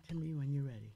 Sing to me when you're ready.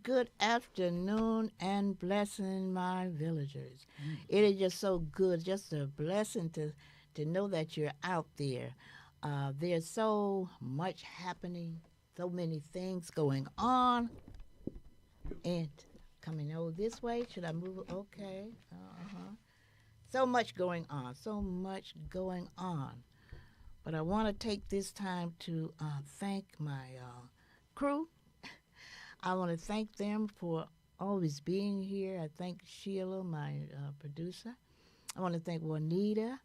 Good afternoon, and blessing my villagers. It is just so good, just a blessing to know that you're out there. There's so much happening, so many things going on. And coming over this way, should I move? Okay. So much going on, so much going on. But I want to take this time to thank my crew. I want to thank them for always being here. I thank Sheila, my producer. I want to thank Juanita.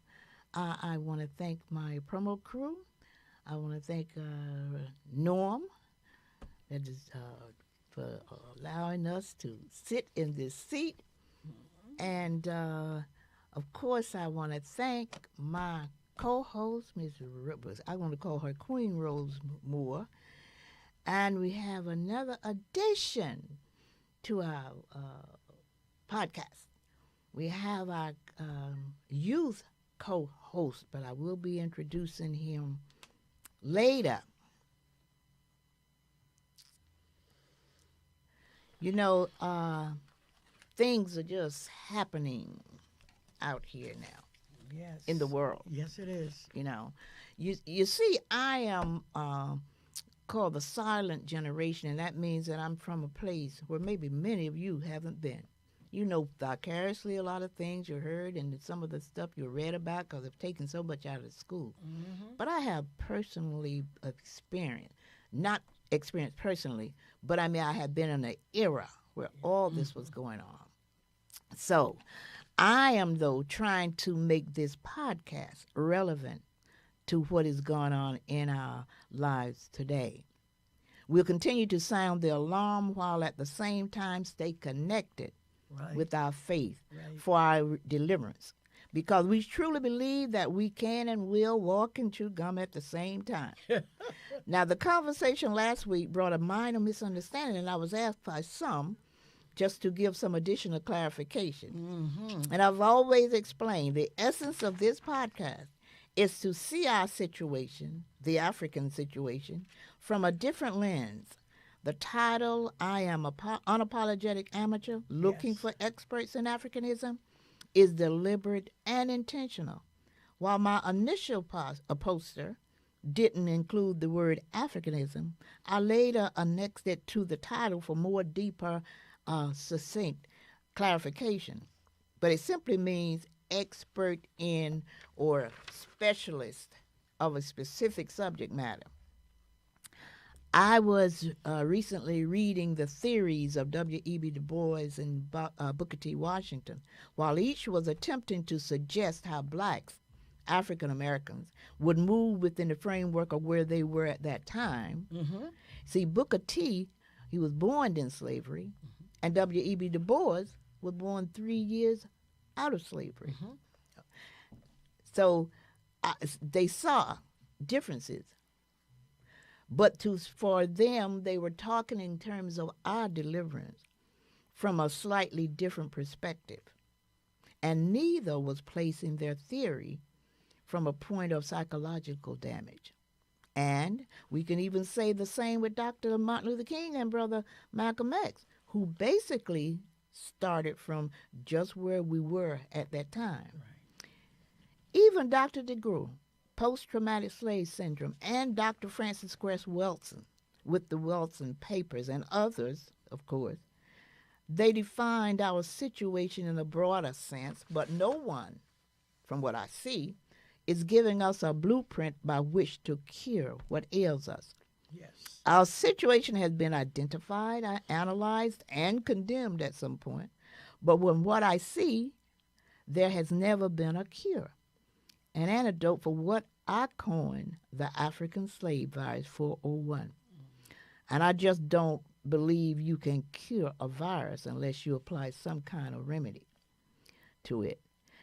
I want to thank my promo crew. I want to thank Norm that is, for allowing us to sit in this seat. And, of course, I want to thank my co-host, Ms. Rivers. I want to call her Queen Rose Moore. And we have another addition to our podcast. We have our youth co-host, but I will be introducing him later. You know, things are just happening out here now. Yes. In the world. Yes, it is. You know, you see, I am called the silent generation, and that means that I'm from a place where maybe many of you haven't been. You know vicariously a lot of things you heard and some of the stuff you read about because I've taken so much out of school. Mm-hmm. But I have personally experienced, not experienced personally, but I mean I have been in an era where all this was going on. So I am, though, trying to make this podcast relevant to what is going on in our lives today. We'll continue to sound the alarm while at the same time stay connected with our faith for our deliverance, because we truly believe that we can and will walk and chew gum at the same time. Now, the conversation last week brought a minor misunderstanding, and I was asked by some just to give some additional clarification. Mm-hmm. And I've always explained the essence of this podcast is to see our situation, the African situation, from a different lens. The title, I Am Unapologetic Amateur, Looking for Experts in Africanism, is deliberate and intentional. While my initial poster didn't include the word Africanism, I later annexed it to the title for more deeper, succinct clarification. But it simply means expert in or specialist of a specific subject matter. I was recently reading the theories of W.E.B. Du Bois and Booker T. Washington, while each was attempting to suggest how blacks, African Americans, would move within the framework of where they were at that time. Mm-hmm. See, Booker T., he was born in slavery, and W.E.B. Du Bois was born 3 years out of slavery. Mm-hmm. So they saw differences. But for them, they were talking in terms of our deliverance from a slightly different perspective. And neither was placing their theory from a point of psychological damage. And we can even say the same with Dr. Martin Luther King and Brother Malcolm X, who basically started from just where we were at that time. Right. Even Dr. DeGruy, post-traumatic slave syndrome, and Dr. Francis Cress Welsing with the Welsing Papers and others, of course, they defined our situation in a broader sense, but no one, from what I see, is giving us a blueprint by which to cure what ails us. Yes. Our situation has been identified, analyzed, and condemned at some point, but from what I see, there has never been a cure. an antidote for what I coined the African slave virus 401. And I just don't believe you can cure a virus unless you apply some kind of remedy to it.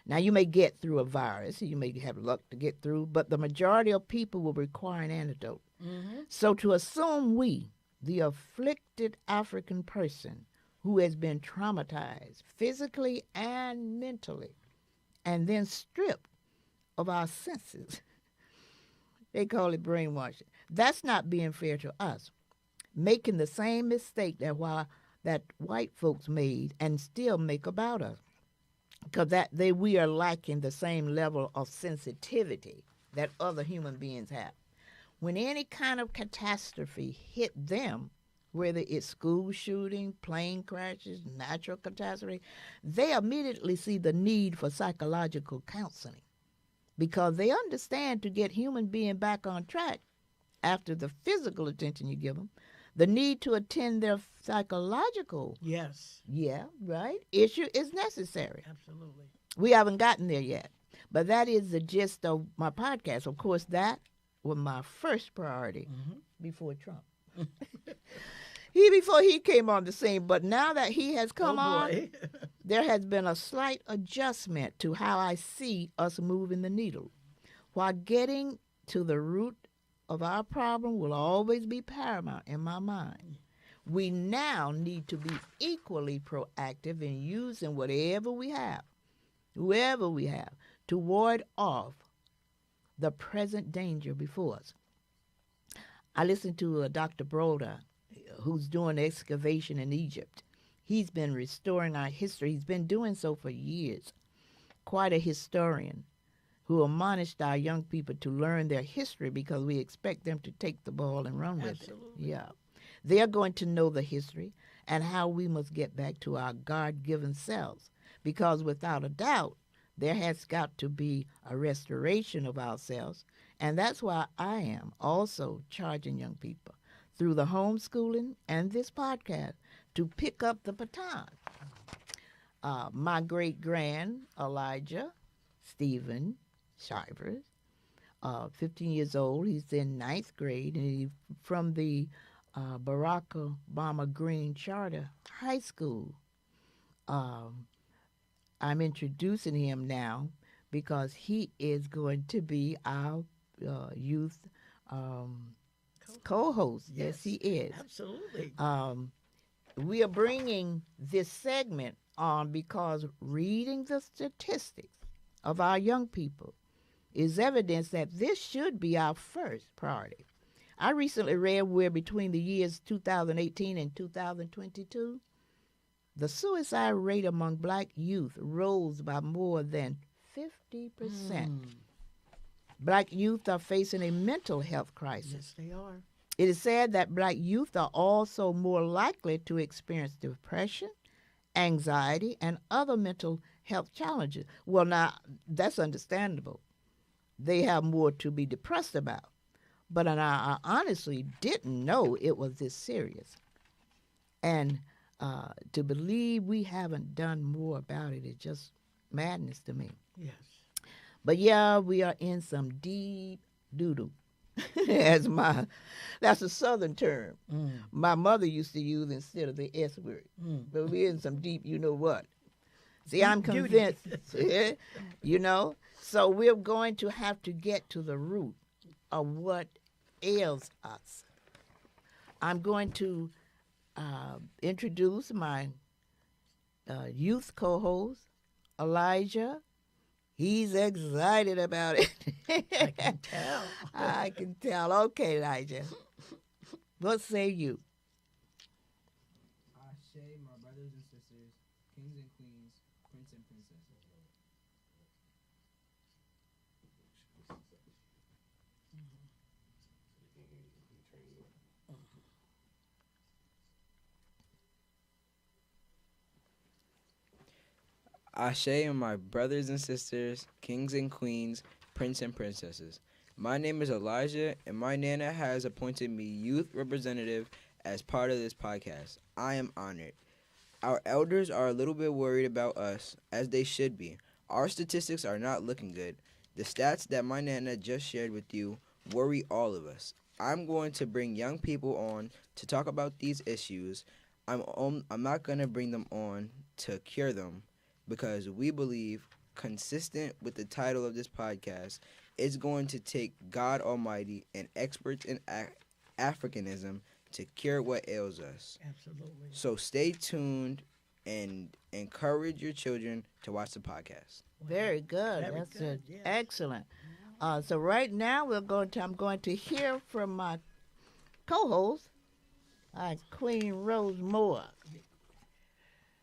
Now, you may get through a virus, you may have luck to get through, but the majority of people will require an antidote. So to assume we, the afflicted African person who has been traumatized physically and mentally, and then stripped of our senses, they call it brainwashing. That's not being fair to us, making the same mistake that white folks made and still make about us, because we are lacking the same level of sensitivity that other human beings have. When any kind of catastrophe hit them, whether it's school shooting, plane crashes, natural catastrophe, they immediately see the need for psychological counseling because they understand to get human being back on track after the physical attention you give them, the need to attend their psychological issue is necessary. Absolutely. We haven't gotten there yet, but that is the gist of my podcast. Of course, that was my first priority before Trump. Before he came on the scene, but now that he has come on, there has been a slight adjustment to how I see us moving the needle. While getting to the root of our problem will always be paramount in my mind, we now need to be equally proactive in using whoever we have, to ward off the present danger before us. I listened to Dr. Broda, who's doing excavation in Egypt. He's been restoring our history. He's been doing so for years. Quite a historian who admonished our young people to learn their history because we expect them to take the ball and run with it. Yeah. They're going to know the history and how we must get back to our God-given selves, because without a doubt, there has got to be a restoration of ourselves, and that's why I am also charging young people through the homeschooling and this podcast to pick up the baton. My great-grand Elijah Stephen Shivers, 15 years old, he's in ninth grade, and he's from the Barack Obama Green Charter High School. I'm introducing him now because he is going to be our youth co-host. Yes, he is. Absolutely. We are bringing this segment on because reading the statistics of our young people is evidence that this should be our first priority. I recently read where between the years 2018 and 2022, the suicide rate among black youth rose by more than 50%. Black youth are facing a mental health crisis. Yes, they are. It is said that black youth are also more likely to experience depression, anxiety, and other mental health challenges. Well, now, that's understandable. They have more to be depressed about. But I honestly didn't know it was this serious. And to believe we haven't done more about it is just madness to me. Yes. But yeah, we are in some deep doo-doo. That's a Southern term. My mother used to use instead of the S word. But we're in some deep, you know what. See, I'm convinced, so we're going to have to get to the root of what ails us. I'm going to introduce my youth co-host, Elijah. He's excited about it. I can tell. I can tell. Okay, Elijah. What say you? Ashe, my brothers and sisters, kings and queens, prince and princesses. Ashe, my brothers and sisters, kings and queens, prince and princesses. My name is Elijah, and my Nana has appointed me youth representative as part of this podcast. I am honored. Our elders are a little bit worried about us, as they should be. Our statistics are not looking good. The stats that my Nana just shared with you worry all of us. I'm going to bring young people on to talk about these issues. I'm not going to bring them on to cure them because we believe, consistent with the title of this podcast, it's going to take God Almighty and experts in Africanism to cure what ails us. Absolutely. So stay tuned and encourage your children to watch the podcast. Very good. Very That's good, yes. excellent. So right now I'm going to hear from my co-host, Queen Rose Moore.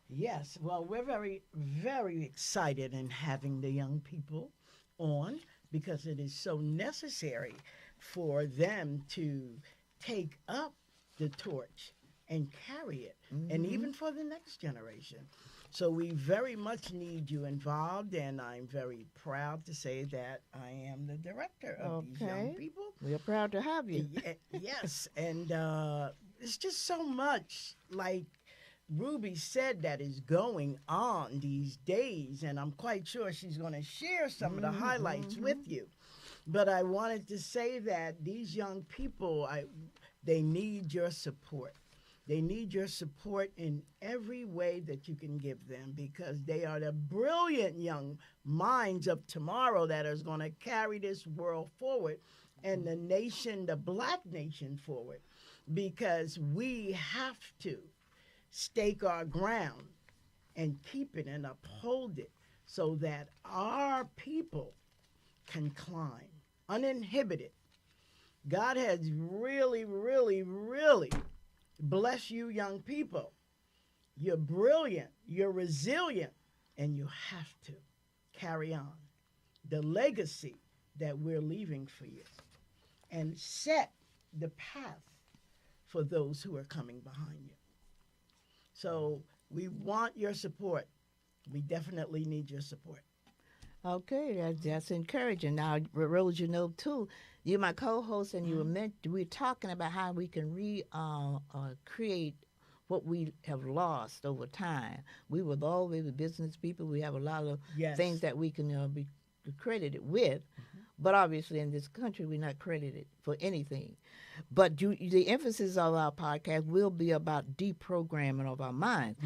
Yes, well, we're very, very excited in having the young people on because it is so necessary for them to take up the torch and carry it, and even for the next generation. So we very much need you involved, and I'm very proud to say that I am the director of these young Okay. people. We're proud to have you. Yes, and it's just so much, like Ruby said, that is going on these days, and I'm quite sure she's going to share some of the highlights with you. But I wanted to say that these young people, they need your support. They need your support in every way that you can give them because they are the brilliant young minds of tomorrow that is going to carry this world forward and the nation, the Black nation, forward, because we have to stake our ground and keep it and uphold it so that our people can climb uninhibited. God has really, really, really blessed you young people. You're brilliant, you're resilient, and you have to carry on the legacy that we're leaving for you and set the path for those who are coming behind you. So we want your support. We definitely need your support. Okay, that's encouraging. Now, Rose, you know too, you're my co-host, and we're talking about how we can create what we have lost over time. We were always business people. We have a lot of Yes. things that we can be credited with, but obviously in this country we're not credited for anything. But the emphasis of our podcast will be about deprogramming of our minds.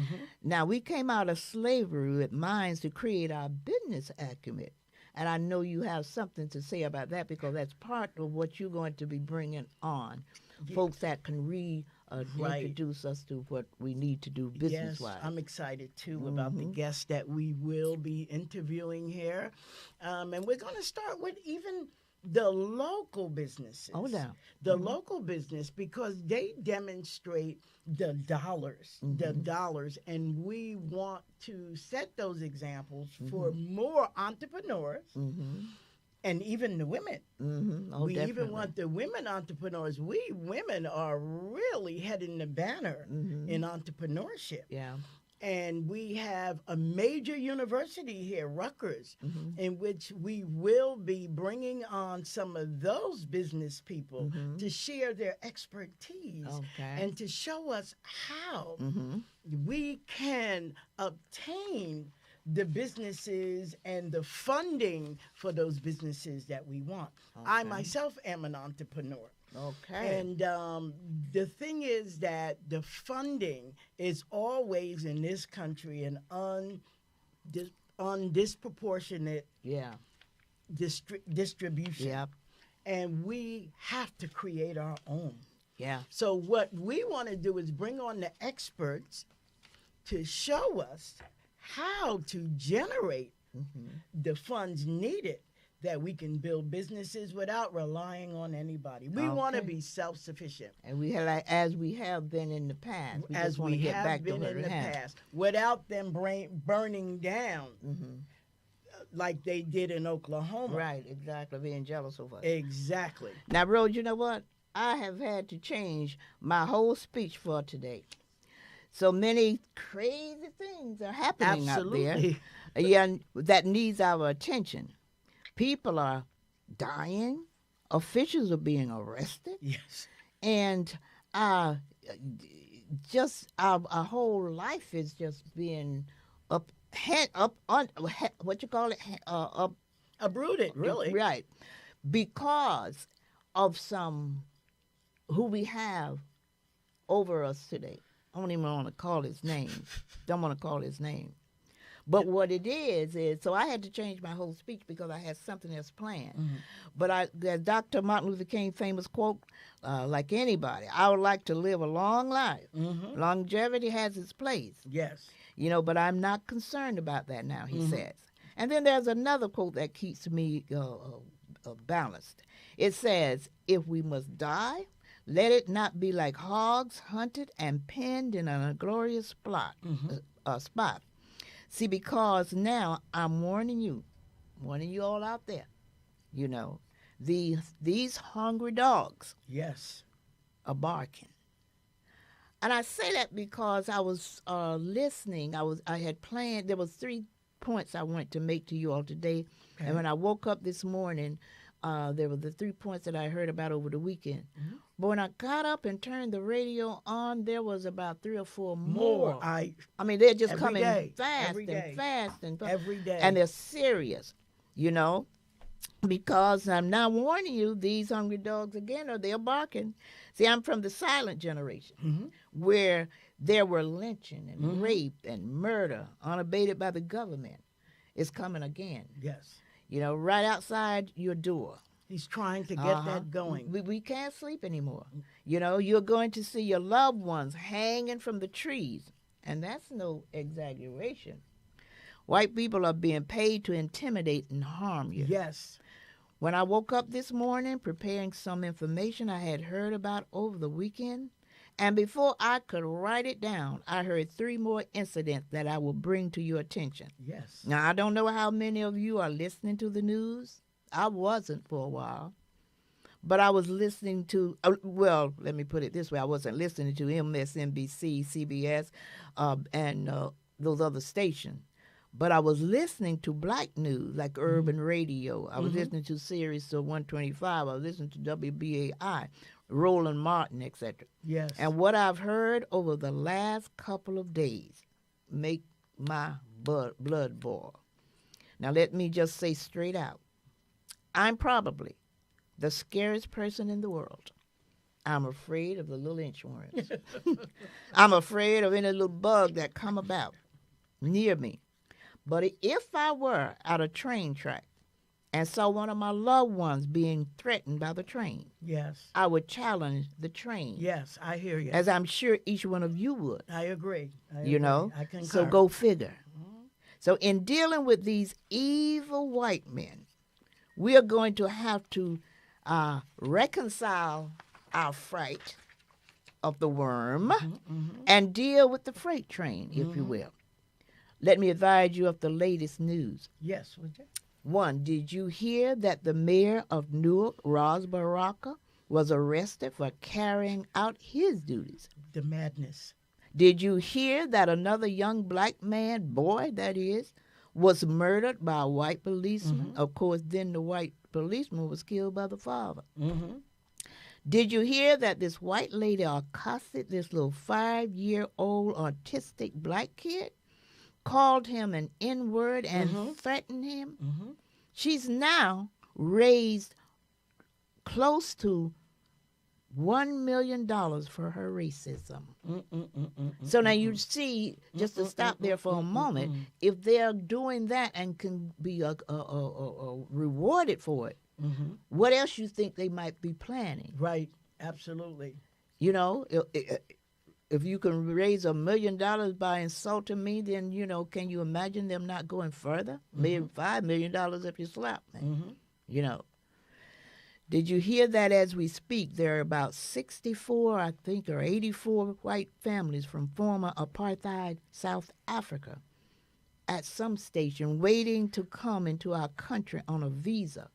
Now, we came out of slavery with minds to create our business acumen. And I know you have something to say about that because that's part of what you're going to be bringing on. Yeah. Folks that can Right. introduce us to what we need to do business-wise. Yes, I'm excited too about the guests that we will be interviewing here. And we're going to start with even the local businesses. Oh, yeah. The local business, because they demonstrate the dollars, and we want to set those examples for more entrepreneurs and even the women. Oh, We definitely. even want the women entrepreneurs. We women are really heading the banner in entrepreneurship. Yeah. And we have a major university here, Rutgers, in which we will be bringing on some of those business people to share their expertise Okay. and to show us how we can obtain the businesses and the funding for those businesses that we want. I Okay. myself am an entrepreneur. Okay. And the thing is that the funding is always in this country an undisproportionate yeah. distribution. Yep. And we have to create our own. Yeah. So what we want to do is bring on the experts to show us how to generate the funds needed that we can build businesses without relying on anybody. We want to Okay. be self-sufficient, And we have, as we have been in the past. We as just want to we get have back been to what in the we had. past, without them burning down like they did in Oklahoma. Right, exactly. Being jealous of us. Exactly. Now, Rose, you know what? I have had to change my whole speech for today. So many crazy things are happening out Absolutely. there. Yeah, that needs our attention. People are dying. Officials are being arrested. Yes. And just our whole life is just being up on what you call it, Uprooted, really. Right. Because of some who we have over us today. I don't even want to call his name. Don't want to call his name. But what it is, so I had to change my whole speech because I had something else planned. Mhm. But the Dr. Martin Luther King famous quote, like anybody, I would like to live a long life. Mhm. Longevity has its place, Yes. but I'm not concerned about that now, he Mhm. says. And then there's another quote that keeps me balanced. It says, if we must die, let it not be like hogs hunted and penned in an inglorious spot. See, because now I'm warning you all out there, these hungry dogs Yes. are barking. And I say that because I was listening. I had planned. There was 3 points I wanted to make to you all today. Okay. And when I woke up this morning, there were the 3 points that I heard about over the weekend. Mhm. But when I got up and turned the radio on, there was about 3 or 4 More. more. I I mean, they're just every coming day, fast every and day. fast and fast. every day. And they're serious, because I'm now warning you, these hungry dogs, again, they're barking. See, I'm from the silent generation Mhm. where there were lynching and Mhm. rape and murder unabated by the government. It's coming again, Yes. right outside your door. He's trying to get Uh-huh. that going. We can't sleep anymore. You're going to see your loved ones hanging from the trees, and that's no exaggeration. White people are being paid to intimidate and harm you. Yes. When I woke up this morning preparing some information I had heard about over the weekend, and before I could write it down, I heard 3 more incidents that I will bring to your attention. Yes. Now, I don't know how many of you are listening to the news. I wasn't for a while. But I was listening to, let me put it this way. I wasn't listening to MSNBC, CBS, and those other stations. But I was listening to black news, like urban radio. I was listening to Sirius 125. I was listening to WBAI, Roland Martin, etc. Yes. And what I've heard over the last couple of days make my blood boil. Now, let me just say straight out, I'm probably the scariest person in the world. I'm afraid of the little inchworms. I'm afraid of any little bug that come about near me. But if I were at a train track and saw one of my loved ones being threatened by the train, Yes. I would challenge the train. Yes. I hear you. As I'm sure each one of you would. I agree. I concur. So go figure. So in dealing with these evil white men, we are going to have to reconcile our fright of the worm and deal with the freight train, if you will. Let me advise you of the latest news. Yes. Would you? 1, did you hear that the mayor of Newark, Ras Baraka, was arrested for carrying out his duties? The madness. Did you hear that another young black man, boy that is, was murdered by a white policeman? Of course, then the white policeman was killed by the father. Mm-hmm. Did you hear that this white lady accosted this little 5-year-old autistic black kid? Called him an N-word and threatened him? Mm-hmm. She's now raised close to $1 million for her racism. So now you see, just to stop there for a moment, if they're doing that and can be rewarded for it, what else you think they might be planning? Right. Absolutely. If you can raise $1 million by insulting me, then, can you imagine them not going further? Maybe $5 million if you slap me, Did you hear that as we speak, there are about 64, I think, or 84 white families from former apartheid South Africa at some station waiting to come into our country on a visa,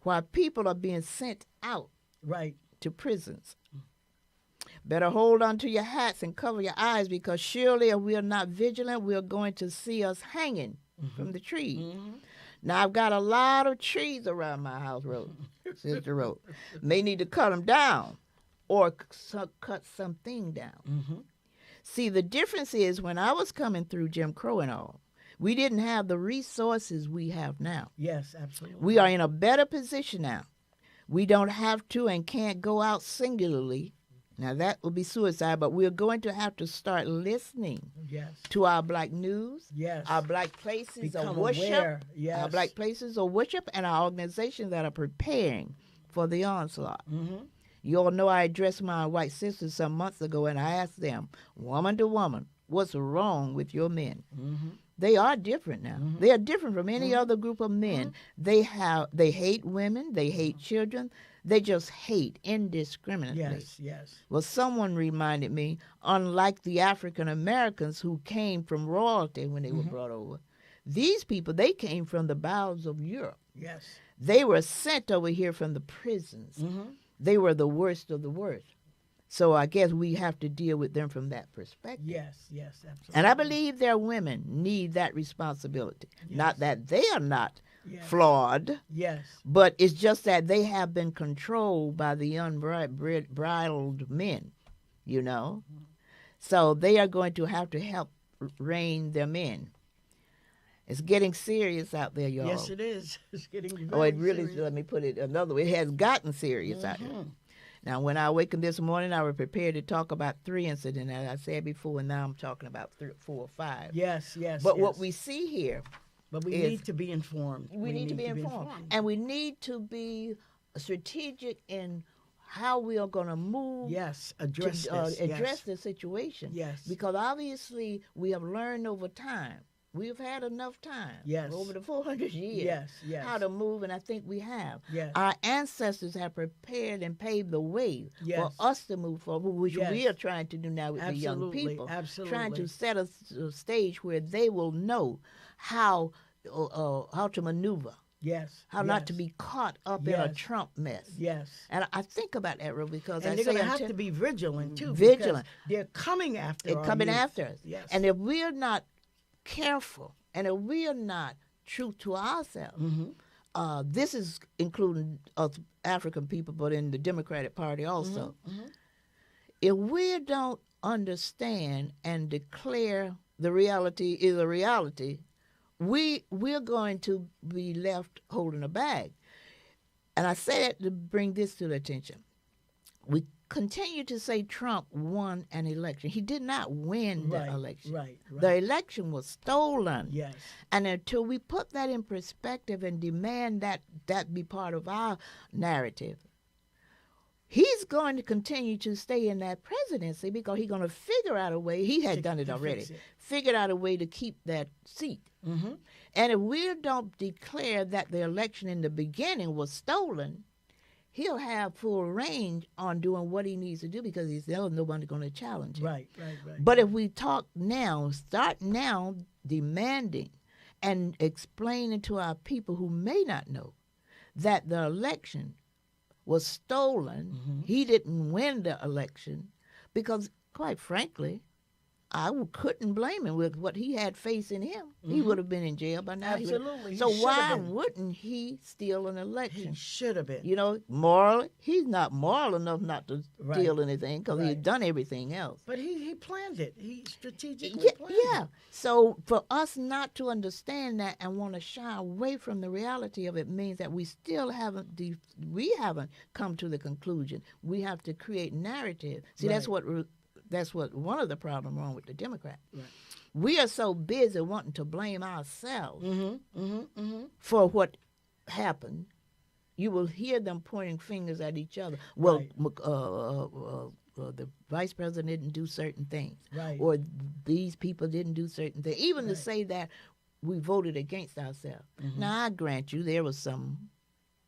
while people are being sent out Right. to prisons. Better hold on to your hats and cover your eyes, because surely if we are not vigilant, we're going to see us hanging from the trees. Now, I've got a lot of trees around my house, Sister Rose. May need to cut them down or cut something down. See, the difference is when I was coming through Jim Crow and all, We didn't have the resources we have now. Yes, absolutely. We are in a better position now. We don't have to and can't go out singularly. Now, that would be suicide, but we're going to have to start listening Yes. to our black news, Yes. our black places Become of worship, aware. Yes. our black places of worship, and our organizations that are preparing for the onslaught. Mm-hmm. You all know I addressed my white sisters some months ago, and I asked them, woman to woman, what's wrong with your men? Mm-hmm. They are different now. Mhm. They are different from any Mhm. other group of men. They hate women, they hate children, they just hate indiscriminately. Yes, yes. Well, someone reminded me, unlike the African Americans who came from royalty when they were brought over, these people, they came from the bowels of Europe. Yes. They were sent over here from the prisons. Mm-hmm. They were the worst of the worst. So I guess we have to deal with them from that perspective. Yes, yes, absolutely. And I believe their women need that responsibility. Yes. Not that they are not Yes. flawed, Yes. but it's just that they have been controlled by the unbridled men, you know. So they are going to have to help rein them in. It's getting serious out there, y'all. Yes, it is. It's getting very Oh, it really, serious. let me put it another way, it has gotten serious out here. Mhm. Now, when I awakened this morning, I was prepared to talk about 3 incidents, as I said before, and now I'm talking about 4 or 5. Yes, yes. But what yes. we see here, But we is- need to be informed. we need to be informed. And we need to be strategic in how we are going to move Yes, to address this. address the situation. Yes. Because obviously we have learned over time. We've had enough time Yes. over the 400 years Yes, yes. how to move, and I think we have. Yes. Our ancestors have prepared and paved the way Yes. for us to move forward, which Yes. we are trying to do now with the young Absolutely, people. absolutely. Trying to set a stage where they will know how to maneuver, Yes. how not to yes, be caught up in a Yes. Trump mess. Yes. And I think about that, Ro, because And I they're say going to have until- to be vigilant, too. Vigilant. Because they're coming after they're our coming youth. after us. Yes. And if we're not careful and if we're not true to ourselves, Mhm. this is including us African people, but in the Democratic Party also. Mhm. If we don't understand and declare the reality is a reality, we're going to be left holding a bag. And I say that to bring this to the attention. We continue to say Trump won an election. He did not win the Right, election. right, right. The election was stolen. Yes. And until we put that in perspective and demand that be part of our narrative, he's going to continue to stay in that presidency because he's going to figure out a way. He had done it to already. fix it. Figured out a way to keep that seat. Mm-hmm. And if we don't declare that the election in the beginning was stolen, he'll have full range on doing what he needs to do because there's nobody going to challenge him. Right, right, right. But if we start now demanding and explaining to our people who may not know that the election was stolen, he didn't win the election, because quite frankly, I couldn't blame him with what he had facing him. He would have been in jail by now. Absolutely. He So should why have been. wouldn't he steal an election? He should have been. You know, morally, he's not moral enough not to Right. steal anything because Right. he's done everything else. But he planned it. He strategically Yeah, planned yeah. it. So for us not to understand that and want to shy away from the reality of it means that we still haven't come to the conclusion. We have to create narrative. See, that's what one of the problems wrong with the Democrats. Right. We are so busy wanting to blame ourselves Mm-hmm, mm-hmm, mm-hmm. for what happened. You will hear them pointing fingers at each other. Well, Right. the vice president didn't do certain things, Right. or these people didn't do certain things. Even to Right. say that we voted against ourselves. Mhm. Now, I grant you there was some,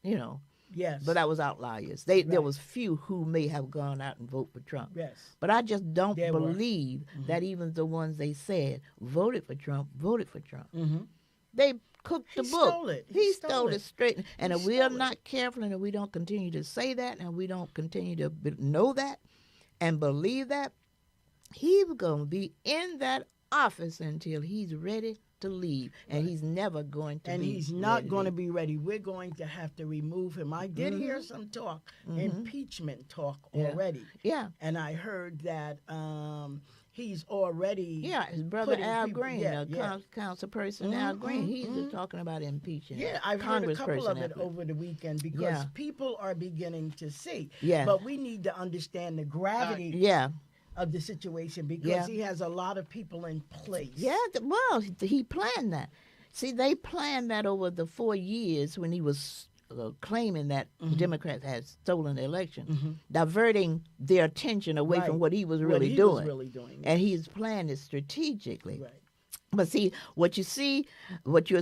Yes. but that was outliers. There Right. was few who may have gone out and voted for Trump. Yes. But I just don't There were. believe that even the ones they said voted for Trump. Mm-hmm. They cooked He the book. stole it. He stole it straight. And He if we are stole it. not careful and if we don't continue to say that and we don't continue to know that and believe that, he's going to be in that office until he's ready to leave, and Right. he's never going to And be he's not ready. going to be ready. We're going to have to remove him. I did hear some talk, impeachment talk Yeah. already. Yeah. And I heard that he's already Yeah, his brother putting Al people- Green, yeah, yeah. council person Al Green, he's talking about impeaching. Yeah, I've heard a couple of Congressperson it Al Green. over the weekend because Yeah. people are beginning to see. Yeah. But we need to understand the gravity Yeah. of the situation because Yeah. he has a lot of people in place. Yeah, well, he planned that. See, they planned that over the 4 years when he was claiming that Democrats had stolen the election, diverting their attention away Right. from what he was What really he doing. was really doing. And he's planned it strategically. Right. But see, what you're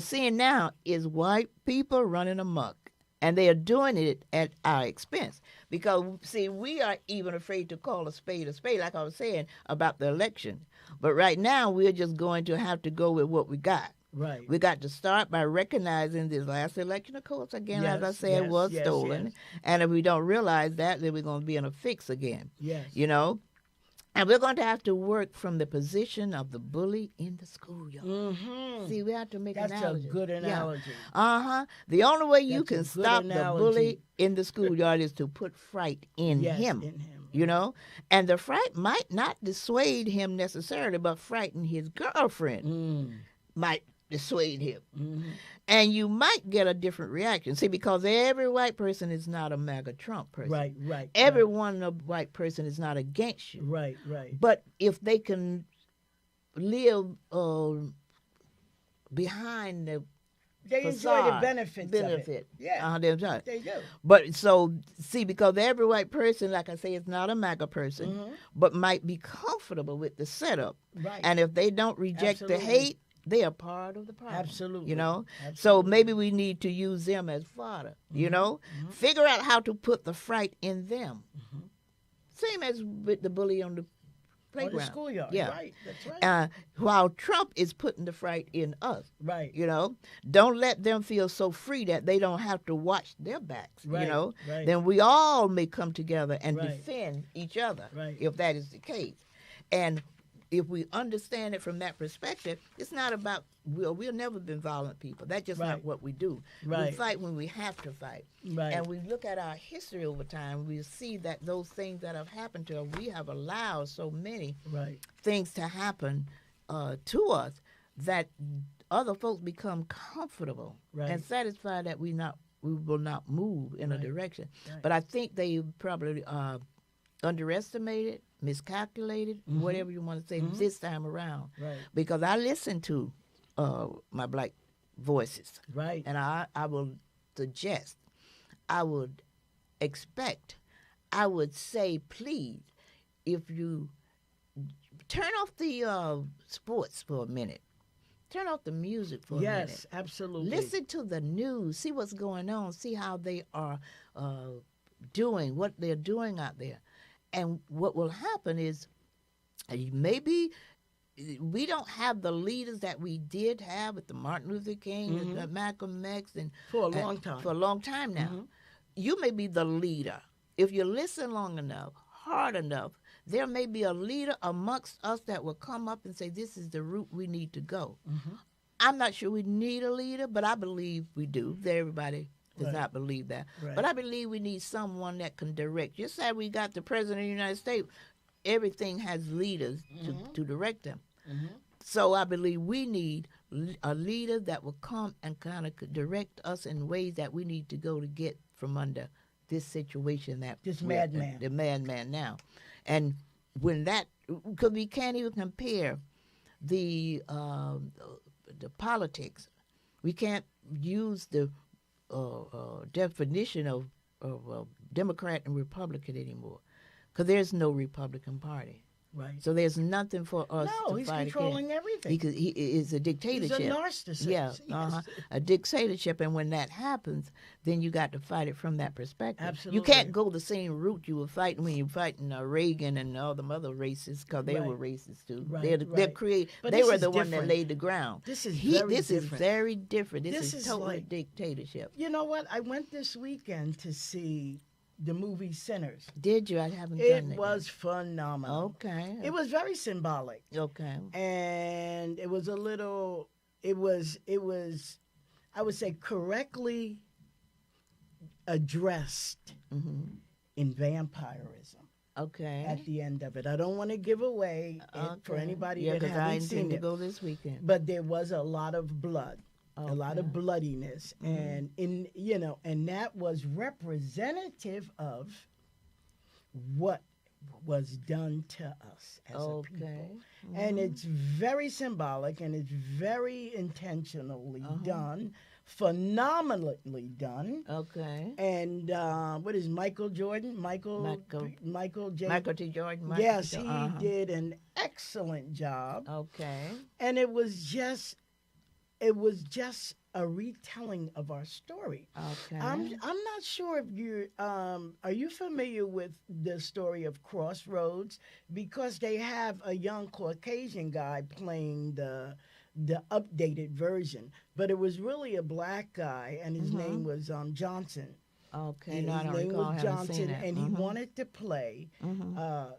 seeing now is white people running amok. And they are doing it at our expense. Because, see, we are even afraid to call a spade, like I was saying about the election. But right now, we're just going to have to go with what we got. Right. We got to start by recognizing this last election, of course, again, as I Yes, said, yes, was yes, stolen. yes. And if we don't realize that, then we're going to be in a fix again. Yes. You know? And we're going to have to work from the position of the bully in the schoolyard. Mm-hmm. See, we have to make That's analogy. a good analogy. Yeah. Uh-huh. The only way you That's a can good stop the analogy. bully in the schoolyard is to put fright in Yes, him. in him. You know? And the fright might not dissuade him necessarily, but frighten his girlfriend might dissuade him. Mm-hmm. And you might get a different reaction. See, because every white person is not a MAGA Trump person. Right, right. Every right. one white person is not against you. Right, right. But if they can live behind the They enjoy the facade, benefits of it. Yeah, they're right. they do. But so, see, because every white person, like I say, is not a MAGA person, but might be comfortable with the setup. Right. And if they don't reject Absolutely. the hate, they are part of the problem. Absolutely. You know? Absolutely. So maybe we need to use them as fodder, you know? Figure out how to put the fright in them. Same as with the bully on the Or playground. the schoolyard. Yeah. Right, that's right. While Trump is putting the fright in us. Right. You know, don't let them feel so free that they don't have to watch their backs. Right, You know, right. then we all may come together and Right. defend each other, Right. if that is the case. And if we understand it from that perspective, it's not about we've never been violent people. That's just Right. not what we do. Right. We fight when we have to fight. Right. And we look at our history over time, we see that those things that have happened to us, we have allowed so many Right. things to happen to us that other folks become comfortable Right. and satisfied that we will not move in a Right. direction. Right. But I think they probably underestimated, miscalculated, whatever you want to say, this time around. Right. Because I listen to my black voices, Right. and I will suggest, I would expect, I would say, please, if you turn off the sports for a minute, turn off the music for a minute. Yes, absolutely. Listen to the news, see what's going on, see how they are doing, what they're doing out there. And what will happen is maybe we don't have the leaders that we did have with the Martin Luther King and the Malcolm X and For a long time. For a long time now. You may be the leader. If you listen long enough, hard enough, there may be a leader amongst us that will come up and say, this is the route we need to go. I'm not sure we need a leader, but I believe we do. Everybody does Right. not believe that. Right. But I believe we need someone that can direct. Just as we got the President of the United States, everything has leaders to direct them. So I believe we need a leader that will come and kind of direct us in ways that we need to go to get from under this situation that This we're in, madman. the madman now. And when that, because we can't even compare the politics. We can't use the definition of Democrat and Republican anymore, because there's no Republican Party. Right. So there's nothing for us No, to he's fight controlling against. everything. Because he is a dictatorship. He's a narcissist. Yeah, Yes. a dictatorship, and when that happens, then you got to fight it from that perspective. Absolutely. You can't go the same route you were fighting when you were fighting Reagan and all them other racists, because they Right. were racist too. Right, They're right. But they this were is the one that different. laid the ground. This is He- very This is different. very different. This This is is totally like- dictatorship. You know what? I went this weekend to see the movie Sinners. Did you? I haven't It done that. was phenomenal. Okay. It was very symbolic. Okay. And it was a little it was I would say correctly addressed Mm-hmm. in vampirism Okay. at the end of it. I don't want to give away it for Okay. anybody Yeah, that because I haven't intend seen to it. go this weekend. But there was a lot of blood, a lot of Okay. bloodiness, Mhm. and and that was representative of what was done to us as a people. Okay. And Mhm. it's very symbolic and it's very intentionally done, phenomenally done. Okay. And what is Michael Jordan? Michael J. Michael T. Jordan. Yes, T. he uh-huh. did an excellent job. Okay. And it was just a retelling of our story. Okay. I'm not sure if you're are you familiar with the story of Crossroads, because they have a young Caucasian guy playing the updated version, but it was really a black guy and his name was Johnson. Okay. And No, I his don't name recall was having Johnson, seen it. and he wanted to play Mhm.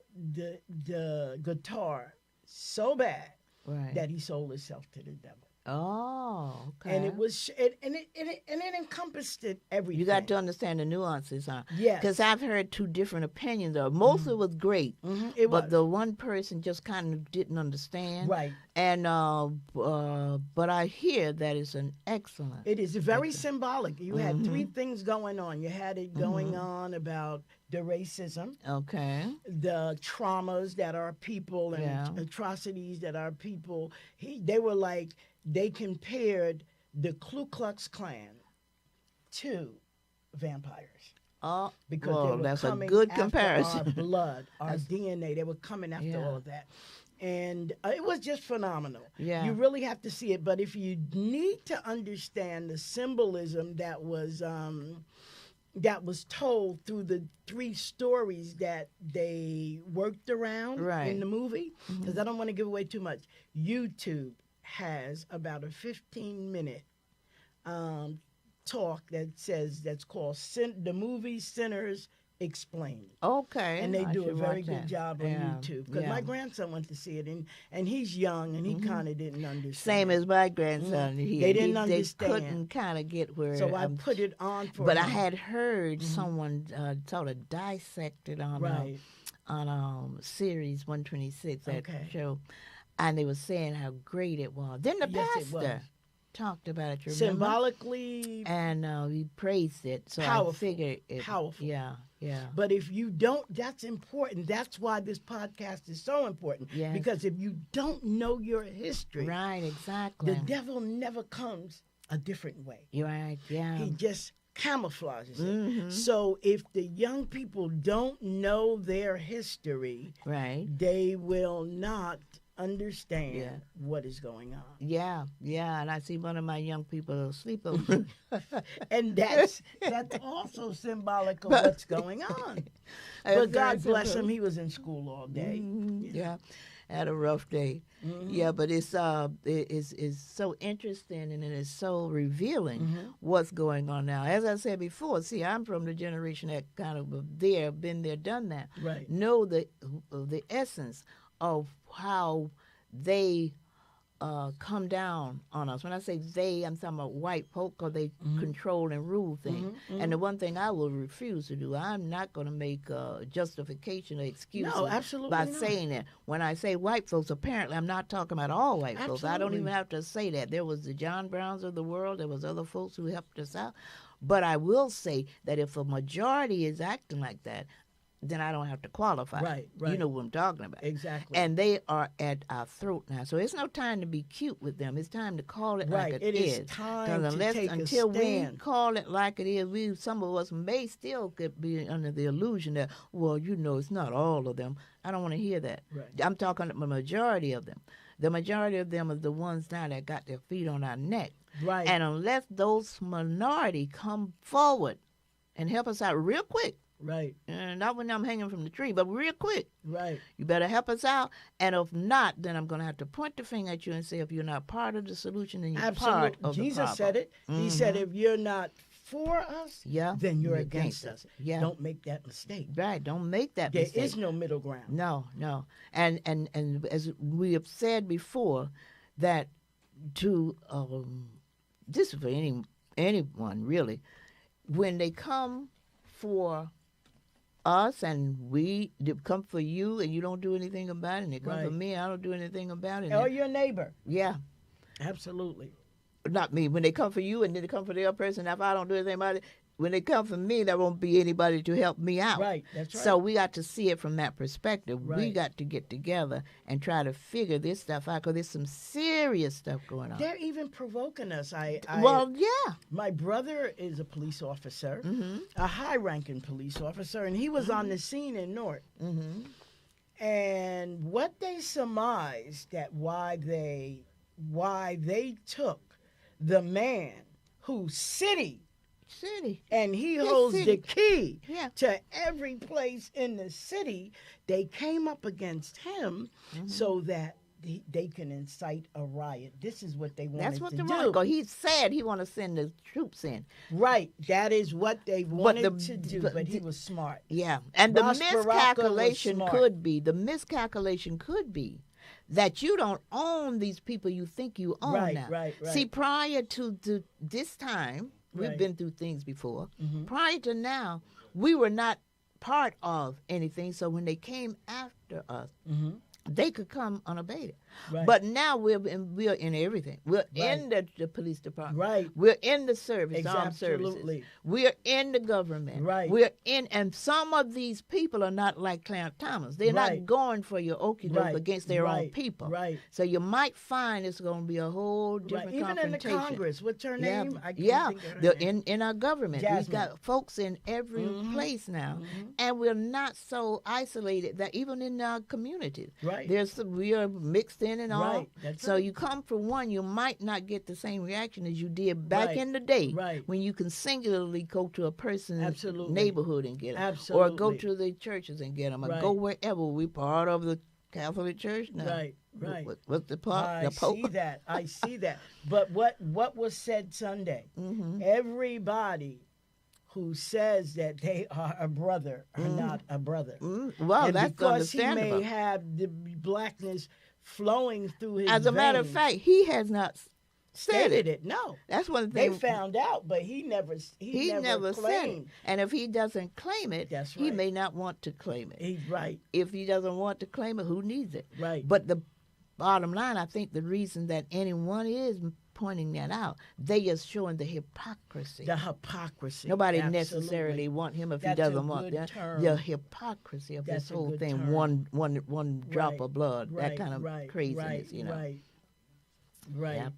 the guitar so bad Right. that he sold himself to the devil. Oh, okay. And it was it encompassed it everything. You got to understand the nuances, huh? Yes. Because I've heard two different opinions of it. Most of it was great, It but was. the one person just kind of didn't understand. Right. And but I hear that it's an excellent. It is very symbolic. You had three things going on. You had it going on about the racism, Okay. the traumas that our people and Yeah. atrocities that our people. They compared the Ku Klux Klan to vampires. Oh, Because they well, were that's a coming good after comparison. our blood, our DNA. They were coming after Yeah. all of that. And it was just phenomenal. Yeah. You really have to see it. But if you need to understand the symbolism that was told through the three stories that they worked around Right. in the movie, because I don't want to give away too much, YouTube has about a 15-minute talk that's called the movie Sinners Explained. Okay. And they I do a should very watch good that. job on Yeah. YouTube. Because Yeah. my grandson went to see it, and he's young, and he kind of didn't understand. Same as my grandson. They didn't They understand. couldn't kind of get where. So I put it on for But I him. had heard someone sort of dissected on Right. on series 126, that Okay. show, and they were saying how great it was. Then the Yes, it was. pastor talked about it. You remember? Symbolically, And he praised it. So Powerful. I figured it. Powerful. Yeah. Yeah. but if you don't, that's important. That's why this podcast is so important. Yes. Because if you don't know your history, Right. Exactly. the devil never comes a different way. You're right. Yeah. He just camouflages it. Mhm. So if the young people don't know their history, Right. they will not understand Yeah. what is going on. Yeah. Yeah. And I see one of my young people sleep over. And that's also symbolic of what's going on. But God bless him, he was in school all day. Yeah, had a rough day. Yeah, but it's so interesting and it is so revealing what's going on now. As I said before, see, I'm from the generation that kind of been there, done that. Right. Know the essence of how they come down on us. When I say they, I'm talking about white folk, because they control and rule things. And the one thing I will refuse to do, I'm not going to make justification or excuses absolutely by not. saying that. When I say white folks, apparently I'm not talking about all white folks. I don't Absolutely. even have to say that. There was the John Browns of the world. There was other folks who helped us out. But I will say that if a majority is acting like that, then I don't have to qualify. Right, You right. know what I'm talking about. Exactly. And they are at our throat now. So it's no time to be cute with them. It's time to call it Right. like It is time 'Cause to take a until we stand. call it like it is, some of us may still could be under the illusion that, well, it's not all of them. I don't want to hear that. Right. I'm talking the majority of them. The majority of them are the ones now that got their feet on our neck. Right. And unless those minority come forward and help us out real quick, Right. and not when I'm hanging from the tree, but real quick, Right. you better help us out. And if not, then I'm going to have to point the finger at you and say, if you're not part of the solution, then you're part Absolutely. of the Jesus problem. said it. He said, if you're not for us, Yeah, then you're against us. Yeah. Don't make that mistake. Right, don't make that There mistake. is no middle ground. No. And as we have said before, that to this is for anyone really, when they come for us and we come for you and you don't do anything about it, and they come for Right. me, I don't do anything about it. Or your neighbor. Yeah, Absolutely. not me. When they come for you and then they come for the other person, if I don't do anything about it, when they come for me, there won't be anybody to help me out. Right. That's right. So we got to see it from that perspective. We Right. got to get together and try to figure this stuff out, because there's some serious stuff going on. they're even provoking us. Well, yeah. My brother is a police officer, Mm-hmm. a high-ranking police officer, and he was on the scene in North. Mm-hmm. And what they surmised that why they took the man who's city, and he Yes, holds city. the key Yeah. to every place in the city, they came up against him Mm-hmm. so that they can incite a riot. This is what they wanted That's what to they do. want. 'Cause he said he want to send the troops in. Right, that is what they wanted the- to do, but but he the- was smart. Yeah, and Ross the Baraka was miscalculation smart. could be that you don't own these people you think you own Right, now. right. See, prior to this time, we've Right. been through things before. Mhm. Prior to now, we were not part of anything. So when they came after us, Mm-hmm. they could come unabated. Right. But now we're in everything. We're Right. in the police department. Right. We're in the service, armed Absolutely. services. We're in the government. Right. We're in, and some of these people are not like Clarence Thomas. They're Right. not going for your okie doke Right. against their own Right. people. Right. So you might find it's going to be a whole Right. different Even in the confrontation. Congress, what's her Yeah, name? I can't yeah. think of her name. In our government, we've Jasmine. got folks in every Mhm. place now, Mhm. and we're not so isolated that even in our communities, Right. we are mixed in and all. Right. That's So right. you come for one, you might not get the same reaction as you did back Right. in the day, Right. when you can singularly go to a person's Absolutely. neighborhood and get them, Absolutely. or go to the churches and get them, or Right. go wherever. We part of the Catholic Church now. Right. Right. What's the part? I The Pope. see that. I see that. But what was said Sunday? Mm-hmm. Everybody who says that they are a brother are not a brother. Well, and that's because he understandable. may have the blackness flowing through his As a matter of veins, fact, he has not said stated it. it. No, That's one they thing. found out, but he never He never said it. claimed. And if he doesn't claim it, That's he right. may not want to claim it. He's right, If he doesn't want to claim it, who needs it? right. But the bottom line, I think the reason that anyone is pointing that out, they are showing the hypocrisy. The hypocrisy. Nobody Absolutely. necessarily want him if That's he a doesn't want good that. term. The hypocrisy of That's this a whole good thing, term. one drop Right, of blood, right, that kind of right, craziness, right, you know. Right. Right. Yeah.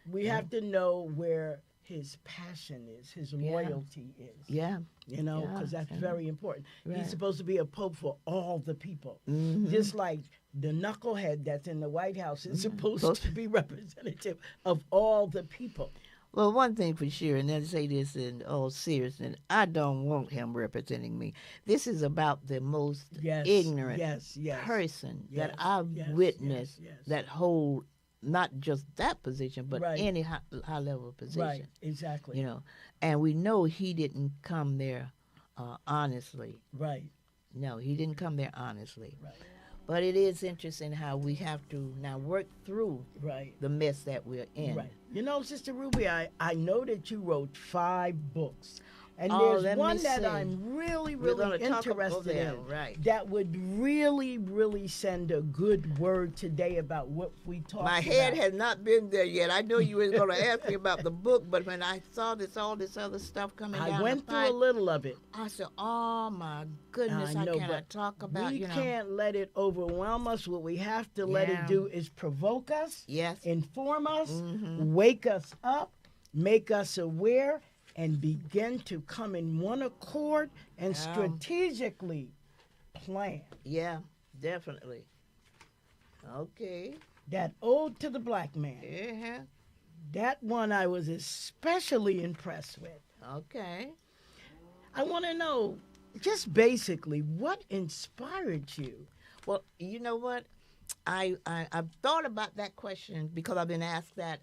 We Yeah. have to know where his passion is, his Yeah. loyalty is. Yeah. You know, Yeah, because that's yeah. very important. Right. He's supposed to be a pope for all the people. Mhm. Just like the knucklehead that's in the White House is supposed Supposed to be representative of all the people. Well, one thing for sure, and then say this in all seriousness, I don't want him representing me. This is about the most Yes. ignorant Yes. Yes. person Yes, that I've yes, witnessed yes, yes. that hold not just that position, but Right. any high level position. Right. Exactly. You know, and we know he didn't come there honestly. Right. No, he didn't come there honestly. Right. But it is interesting how we have to now work through Right. the mess that we're in. Right. You know, Sister Ruby, I know that you wrote 5 books. And Oh, there's let me one that see. I'm really, We're really gonna talk about interested them, in. right. That would really, really send a good word today about what we talked My about. head has not been there yet. I know you were going to ask me about the book, but when I saw all this other stuff coming down I went the through pipe, a little of it. I said, "Oh my goodness, I I, know, cannot but talk about we you know." can't let it overwhelm us. What we have to let Yeah. it do is provoke us, Yes. inform us, Mhm. wake us up, make us aware, and begin to come in one accord and Yeah. strategically plan. Yeah, definitely. Okay. That ode to the black man. Yeah. That one I was especially impressed with. Okay. I want to know, just basically, what inspired you? Well, you know what? I've thought about that question because I've been asked that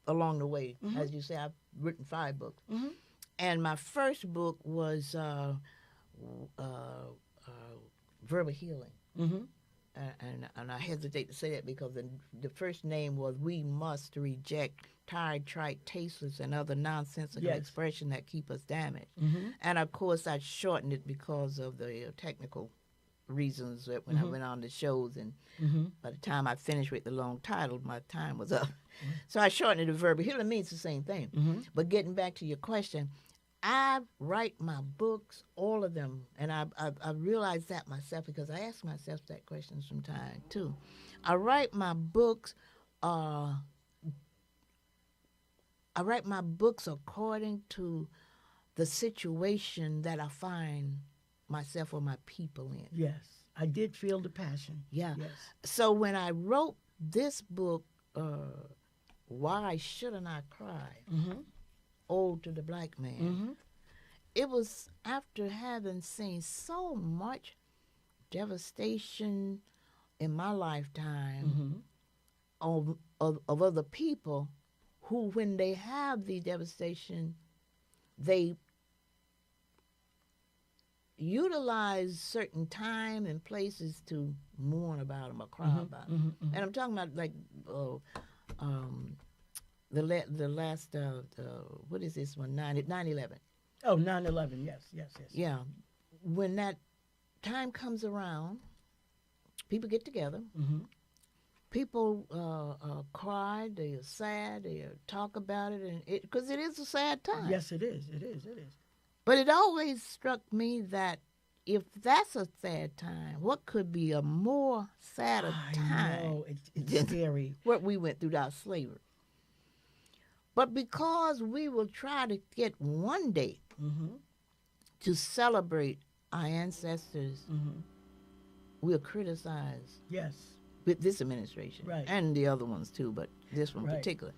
along the way. Mhm. As you say, I've written 5 books. Mhm. And my first book was verbal healing. Mm-hmm. and I hesitate to say that because the first name was "We Must Reject Tired, Trite, Tasteless, and Other Nonsensical Expression That Keep Us Damaged." Mm-hmm. And of course, I shortened it because of the technical reasons that when I went on the shows, and by the time I finished with the long title, my time was up. So I shortened it to verb. Here it means the same thing. But getting back to your question, I write my books, all of them, and I realized that myself because I ask myself that question sometimes too. I write my books according to the situation that I find myself or my people in. Yes, I did feel the passion. Yeah. Yes. So when I wrote this book, Why Shouldn't I Cry? Ode to the Black Man. It was after having seen so much devastation in my lifetime of other people who, when they have the devastation, they utilize certain time and places to mourn about them or cry about them. And I'm talking about like the last, what is this one, 9/11. Oh, 9/11, yes. Yeah. When that time comes around, people get together. People cry, they are sad, they talk about it, and because it is a sad time. Yes, it is. But it always struck me that if that's a sad time, what could be a more sadder time? I know, it's scary. What we went through our slavery. But because we will try to get one day to celebrate our ancestors, we'll criticize with this administration and the other ones too, but this one in particular.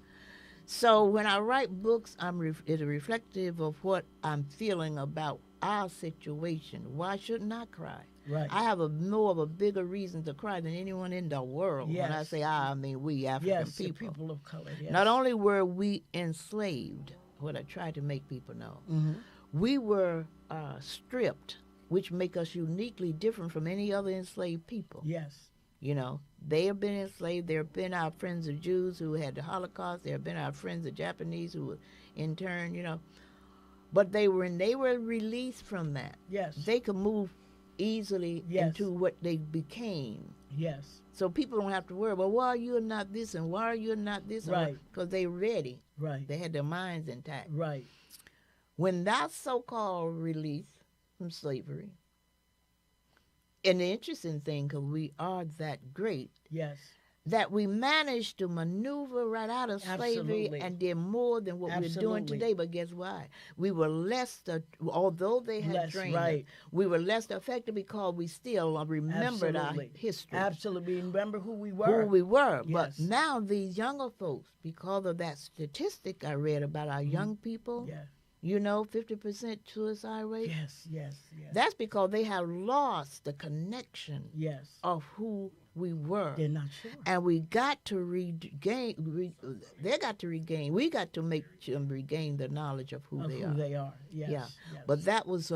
So when I write books, it's reflective of what I'm feeling about our situation. Why shouldn't I cry? Right. I have more of a bigger reason to cry than anyone in the world. When I say I mean we African people. Yes, people of color, yes. Not only were we enslaved, what I try to make people know, we were stripped, which make us uniquely different from any other enslaved people. Yes. You know, they have been enslaved. There have been our friends of Jews who had the Holocaust. There have been our friends of Japanese who were interned, you know. But they were released from that. Yes. They could move easily into what they became. Yes. So people don't have to worry, well, why are you not this and why are you not this? Right. Because they're ready. Right. They had their minds intact. Right. When that so-called release from slavery, and the interesting thing, because we are that great, that we managed to maneuver right out of slavery and did more than what we're doing today. But guess why? We were less, although they had drained us, we were less affected because we still remembered our history. Absolutely. Remember who we were. Yes. But now these younger folks, because of that statistic I read about our young people, you know, 50% suicide rate. Yes. That's because they have lost the connection of who we were. They're not sure. And we got to they got to regain. We got to make them regain the knowledge of who they are. Yes. Yeah. But that was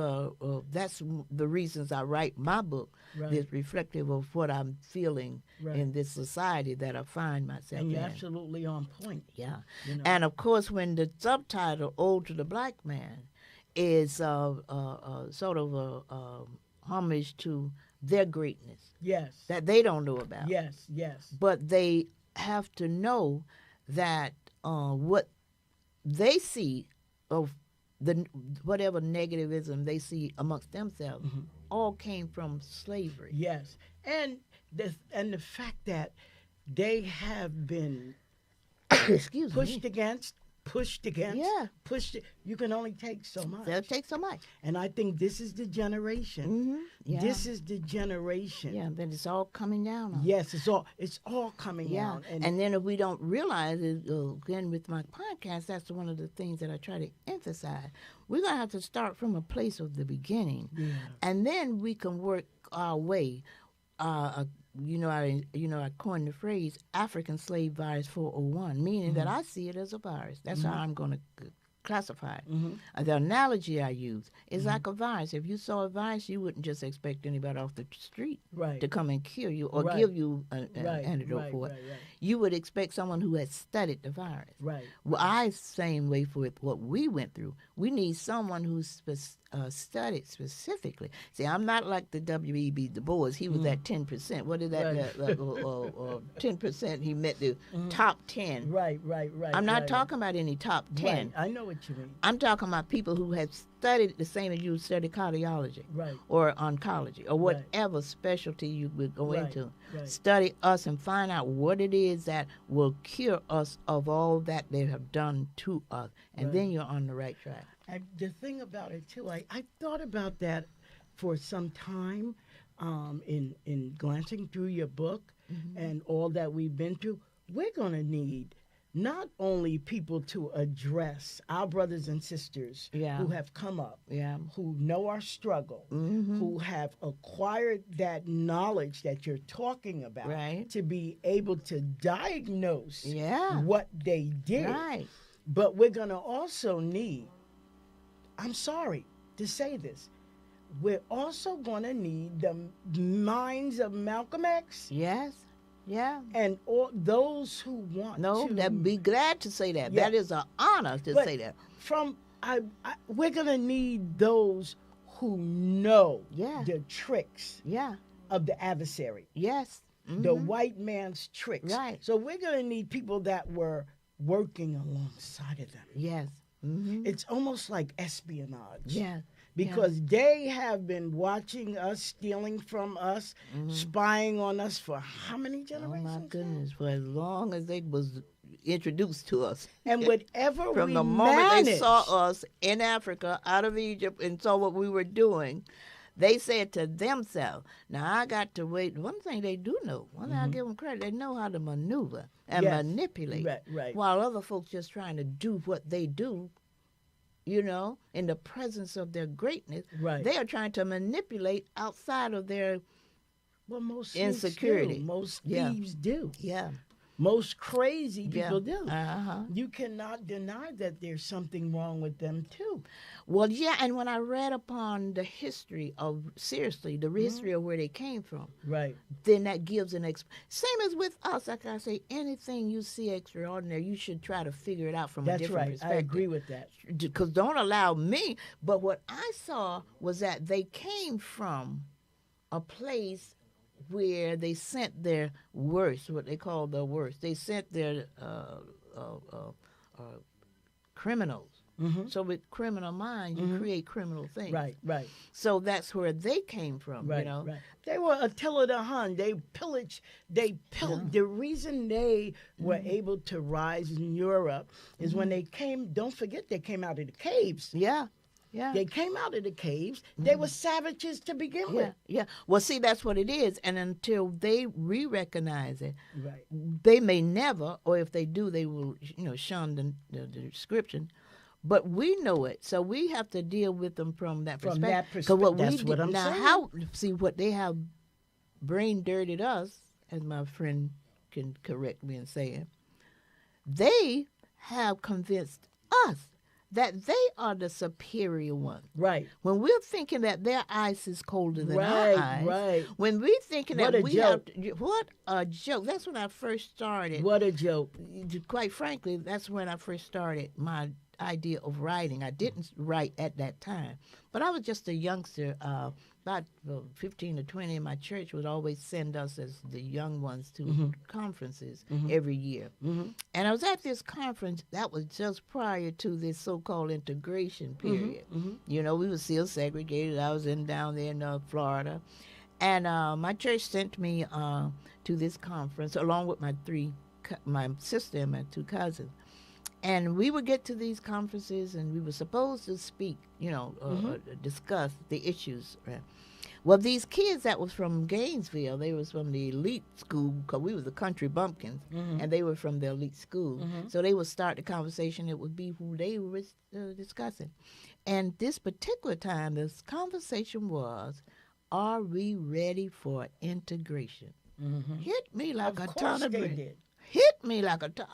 that's the reasons I write my book. It's reflective of what I'm feeling in this society that I find myself in. And you're absolutely on point. Yeah. You know? And of course, when the subtitle "Ode to the Black Man" is sort of a homage to their greatness. Yes. That they don't know about. Yes. But they have to know that what they see of whatever negativism they see amongst themselves all came from slavery. Yes. And the fact that they have been pushed against. You can only take so much. They'll take so much. And I think this is the generation. This is the generation. Yeah, that it's all coming down on. Yes, it's all coming down. And then if we don't realize it, again, with my podcast, that's one of the things that I try to emphasize. We're going to have to start from a place of the beginning. Yeah. And then we can work our way. I coined the phrase African slave virus 401, meaning that I see it as a virus. That's how I'm going to classified. Mm-hmm. The analogy I use is like a virus. If you saw a virus, you wouldn't just expect anybody off the street Right. to come and kill you or Right. give you an Right. antidote Right. for it. Right. Right. You would expect someone who has studied the virus. Right. Well, I same way for what we went through. We need someone who's studied specifically. See, I'm not like the W.E.B. Du Bois. He was at 10%. What is that? Right. 10%. He met the top 10. Right. Right. Right. I'm not right, talking about any top 10. Right. I know what you mean. I'm talking about people who have studied the same as you studied cardiology Right. or oncology or Right. whatever specialty you would go Right. into. Right. Study us and find out what it is that will cure us of all that they have done to us. And Right. then you're on the right track. And the thing about it too, I thought about that for some time, in glancing through your book and all that we've been through. We're gonna need not only people to address our brothers and sisters Yeah. who have come up, Yeah. who know our struggle, Mm-hmm. who have acquired that knowledge that you're talking about, Right. to be able to diagnose Yeah. what they did. Right. But we're going to also need, I'm sorry to say this, we're also going to need the minds of Malcolm X Yes. Yeah. and all those who want No, to. that be glad to say that. Yeah. That is an honor to But say that. We're going to need those who know Yeah. the tricks Yeah. of the adversary, Yes. the Mhm. white man's tricks. Right. So we're going to need people that were working alongside of them. Yes. Mm-hmm. It's almost like espionage. Yeah. Because they have been watching us, stealing from us, spying on us for how many Oh generations? my now? goodness! For as long as they was introduced to us, And whatever from we the moment they manage, saw us in Africa, out of Egypt, and saw what we were doing, they said to themselves, "Now I got to wait." One thing they do know, one thing I give them credit, they know how to maneuver and Yes. manipulate, Right. while other folks just trying to do what they do. You know, in the presence of their greatness, Right. they are trying to manipulate outside of their Well, most snakes insecurity. do. Most Yeah. thieves do. yeah. Most crazy people do. Uh-huh. You cannot deny that there's something wrong with them too. Well, yeah, and when I read upon the history of, seriously, the history of where they came from, Right. then that gives same as with us, like I say, anything you see extraordinary, you should try to figure it out from a That's different right. perspective. I agree with that. Because don't allow me, but what I saw was that they came from a place where they sent their worst, what they call the worst. They sent their criminals. Mm-hmm. So with criminal minds, you create criminal things. Right. So that's where they came from, Right, you know. right. They were Attila the Hun. They pillaged. The reason they were able to rise in Europe is when they came. Don't forget, they came out of the caves. Yeah, yeah. They came out of the caves. They were savages to begin yeah, with. yeah. Well, see, that's what it is. And until they re-recognize it, Right. they may never, or if they do, they will, shun the description. But we know it, so we have to deal with them from that From perspective. that perspective, that's what I'm now, saying. what they have brain dirted us, as my friend can correct me in saying, they have convinced us that they are the superior one. Right. When we're thinking that their ice is colder than Right, our ice, right. when we're thinking What that a we joke. what a joke. That's when I first started. What a joke. Quite frankly, that's when I first started my idea of writing. I didn't write at that time, but I was just a youngster. About 15 to 20, and my church would always send us as the young ones to conferences every year. And I was at this conference that was just prior to this so-called integration period. You know, we were still segregated. I was down there in Florida. And my church sent me to this conference along with my sister and my two cousins. And we would get to these conferences, and we were supposed to speak, discuss the issues. Well, these kids that was from Gainesville, they was from the elite school, because we was the country bumpkins, and they were from the elite school. So they would start the conversation. It would be who they were discussing. And this particular time, this conversation was, are we ready for integration? Hit me like Of a course ton of they bricks. did. Hit me like a ton.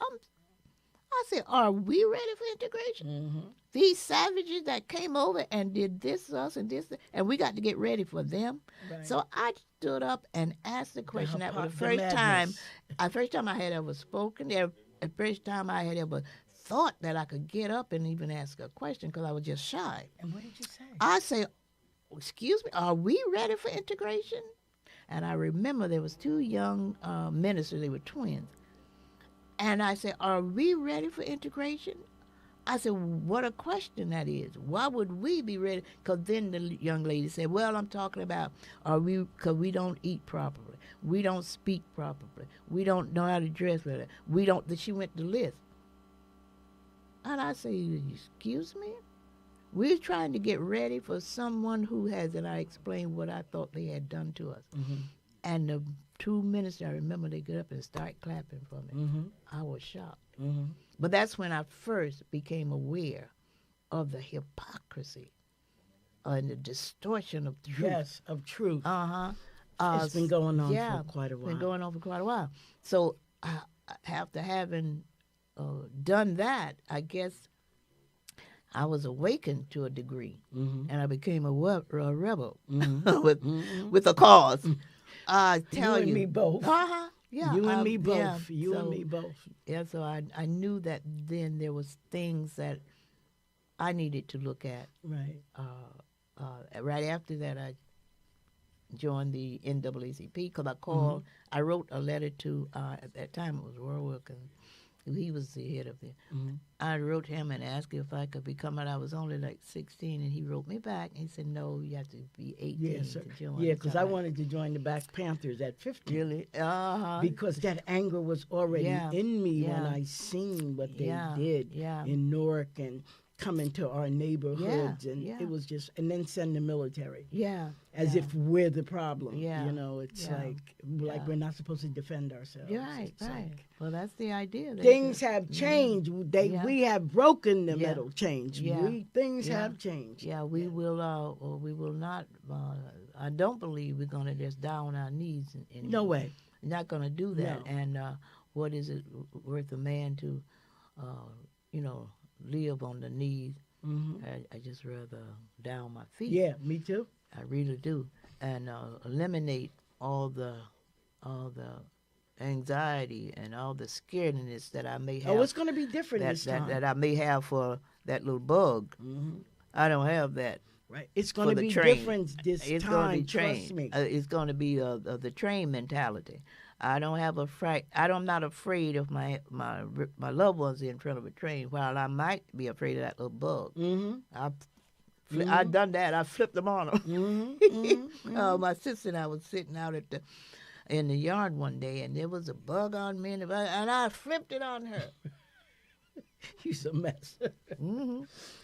I said, are we ready for integration? Mm-hmm. These savages that came over and did this to us and this, and we got to get ready for them. Right. So I stood up and asked the question. That was the The madness. first time I had ever spoken. The first time I had ever thought that I could get up and even ask a question because I was just shy. And what did you say? I say, excuse me, are we ready for integration? And I remember there was two young ministers. They were twins. And I said, are we ready for integration? I said, what a question that is. Why would we be ready? Because then the young lady said, well, I'm talking about, because we don't eat properly. We don't speak properly. We don't know how to dress with it. We don't, she went to list. And I said, excuse me? We're trying to get ready for someone who has, and I explained what I thought they had done to us. Mm-hmm. And the two ministers, I remember they get up and start clapping for me. Mm-hmm. I was shocked. Mm-hmm. But that's when I first became aware of the hypocrisy and the distortion of truth. Yes, of truth. Uh-huh. It's been going on yeah, for quite a while. Been going on for quite a while. So after having done that, I guess I was awakened to a degree, Mm-hmm. and I became a rebel Mm-hmm. with a cause. I tell you and me both. Uh-huh. Yeah. You and me both. Yeah. You So, and me both. Yeah, so I knew that then there was things that I needed to look at. Right. Right after that, I joined the NAACP because I called. I wrote a letter to at that time it was Roy Wilkins. He was the head of it. Mm-hmm. I wrote him and asked if I could become it. I was only like 16, and he wrote me back. And he said, "No, you have to be 18 Yes, sir. to join." Yeah, because I wanted to join the Black Panthers at 15. Really, Because that anger was already Yeah. in me when Yeah. I seen what they Yeah. did Yeah. in Newark and coming to our neighborhoods, and Yeah. it was just, and then send the military Yeah. as Yeah. if we're the problem. Yeah. You know, it's Yeah. like Yeah. we're not supposed to defend ourselves. Right, It's right. like Well, that's the idea. things have changed. Yeah. We have broken the Yeah. metal change. Yeah. Things Yeah. have changed. Yeah, we will. We will not. I don't believe we're going to just down on our knees. No way. Not going to do that. No. And what is it worth a man to, live on the knees? Hmm. I just rather down my feet. Yeah, me too. I really do, and eliminate all the anxiety and all the scaredness that I may have. Oh, it's going to be different this time. that I may have for that little bug. Mhm. I don't have that. Right. It's for going to the be train. different this It's time. going to be Trust trained. me. It's going to be the train mentality. I don't have a fright. I'm not afraid of my loved ones in front of a train. While I might be afraid of that little bug. Mm-hmm. I've done that. I flipped them on them. Mm-hmm. My sister and I was sitting out in the yard one day, and there was a bug on me, and I flipped it on her. You's a mess.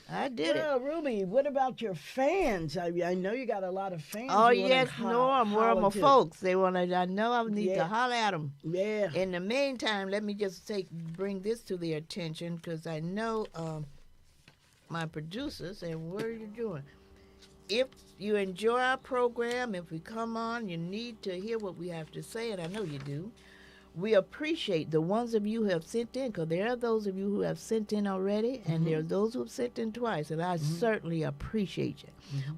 I did it. Well, Ruby, what about your fans? I know you got a lot of fans. Oh, you wanna yes, Norm, where are my holler to. folks? They want to. I know I need Yeah. to holler at them. Yeah. In the meantime, let me just bring this to their attention because I know my producers and what are you doing? If you enjoy our program, if we come on, you need to hear what we have to say, and I know you do. We appreciate the ones of you who have sent in, because there are those of you who have sent in already, and there are those who have sent in twice, and I certainly appreciate you.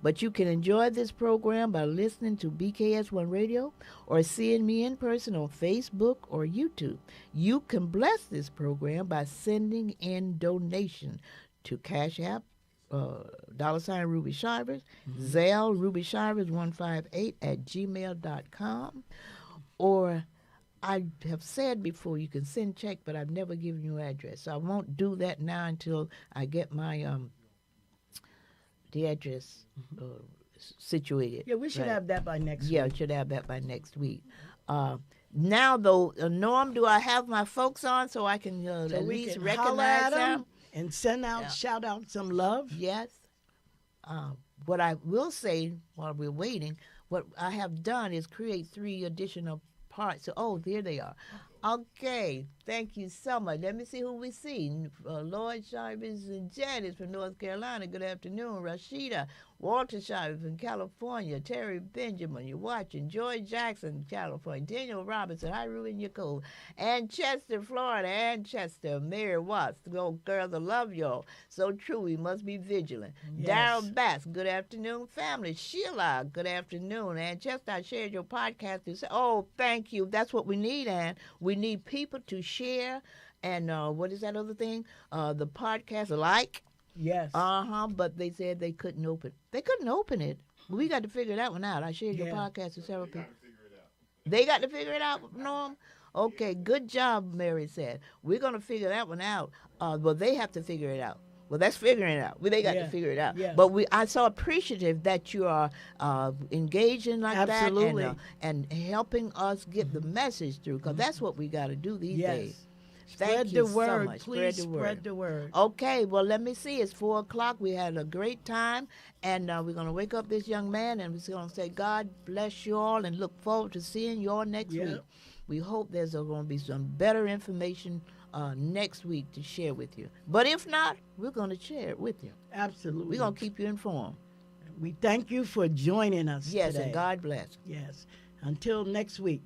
But you can enjoy this program by listening to BKS1 Radio or seeing me in person on Facebook or YouTube. You can bless this program by sending in donation to Cash App, $ Ruby Shivers, Zelle Ruby Shivers 158 at gmail.com, or I have said before you can send check, but I've never given you address. So I won't do that now until I get my the address situated. Yeah, we should Right. have that by next Yeah, week. should have that by next week. Now, though, Norm, do I have my folks on so I can So at we least can holler recognize at them? 'em and send out, Yeah. shout out some love. Yes. What I will say while we're waiting, what I have done is create 3 additional parts. So, oh, there they are. Okay, thank you so much. Let me see who we see. Lloyd Shivers and Janice from North Carolina. Good afternoon. Rashida, Walter Shive in California, Terry Benjamin, you're watching, Joy Jackson, California, Daniel Robinson, hi, Ruben Nicole, and Chester, Florida, and Chester, Mary Watts, the girls, I love y'all. So true, we must be vigilant. Yes. Daryl Bass, good afternoon, family. Sheila, good afternoon. And Chester, I shared your podcast. You said, oh, thank you. That's what we need, Ann. We need people to share. And what is that other thing? The podcast, like. Yes. But they said they couldn't open. They couldn't open it. We got to figure that one out. I shared your podcast with several people. They got to figure it out, Norm? Okay, good job, Mary said. We're going to figure that one out. Well, they have to figure it out. Well, that's figuring it out. They got to figure it out. Yeah. But I saw appreciative that you are engaging like Absolutely. that and helping us get the message through, because that's what we got to do these days. Spread Thank you the word. so much. Please spread the word. Okay, well, let me see. It's 4 o'clock. We had a great time, and we're going to wake up this young man, and we're going to say, God bless you all, and look forward to seeing you all next week. We hope there's going to be some better information next week to share with you. But if not, we're going to share it with you. Absolutely. We're going to keep you informed. We thank you for joining us Yes, today. and God bless. Yes. Until next week.